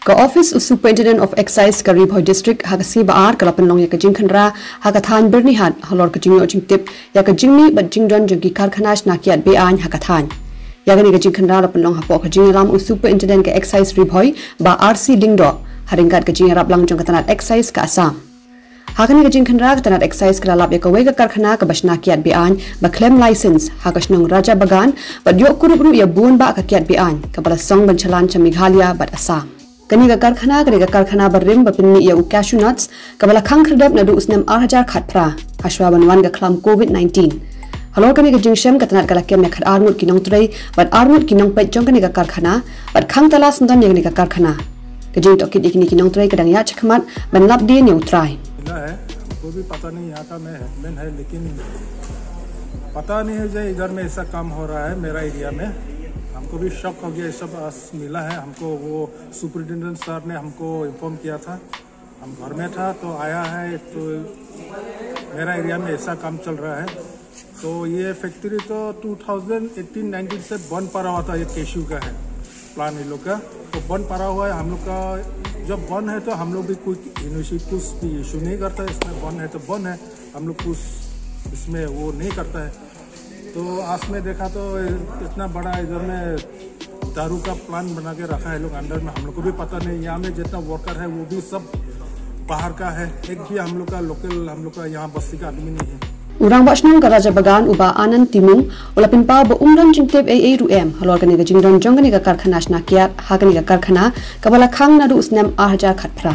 Ka Office of Superintendent of Excise ka Ribhoi District hagasi baar kalapan long ya ka jingkhanra hagathan bernihat halor ka jingyo jingtip ya ka jingmi bat jingdon jagi karkhanas nakiat bean hagathan ya ka ni ka jingkhanra lapan long hapo ka jingram u Superintendent ka Excise Ribhoi ba RC Dingdo haringkat ka jingrap lang jong katanat Excise ka Assam hakani ka jingkhanra katanat Excise ka lap ya ka wega karkhana ka basna kiat bean ba claim license hakasnong Raja Bagan ba dio kurubru ya buon ba ka kiat bean ka bala song ban chalan cha Meghalaya bat Assam kani ka karkhana barim bapinni ya cashew nuts kabala khang khrdap nadu usnam 8000 khatpra hashwa banwan ga khlam COVID-19 halor kani ka jingshem katanat kalakem ya khat armut kinong trai bat armut kinong pet jong kani ka karkhana bat khang talas ndan ya kani ka karkhana ka jing tokit ikini kinong trai kadang ya chakmat ban lap dia neutrai है वो भी पता नहीं यहाँ का मैं हेडमैन है लेकिन पता नहीं है जो इधर में ऐसा काम हो रहा है मेरा एरिया में हमको भी शॉक हो गया। ये सब मिला है हमको, वो सुपरिटेंडेंट सर ने हमको इन्फॉर्म किया था, हम घर में था तो आया है तो मेरा एरिया में ऐसा काम चल रहा है। तो ये फैक्ट्री तो 2018-19 से बंद पड़ा हुआ था, ये कैशू का है प्लान इन लोग का, तो बंद पड़ा हुआ है। हम लोग का जब बंद है तो हम लोग भी कुछ यूनिवर्सिटी कुछ भी इशू नहीं करता है, इसमें बंद है तो बंद है, हम लोग कुछ इसमें वो नहीं करता है। तो आज में देखा तो इतना बड़ा इधर में दारू का प्लान बना के रखा है लोग अंदर में, हम लोग को भी पता नहीं। यहाँ में जितना वर्कर है वो भी सब बाहर का है, एक भी हम लोग का लोकल हम लोग का यहाँ बस्ती का आदमी नहीं है। Urang Bachnong ka Raja Bagan uba Anand Timung ulapin pa ba umran jingtep AARUM halor kani ka jingdon jong kani ka karkhana nakiat ha kani ka karkhana kabala khang nadu usnam 8000 khatpra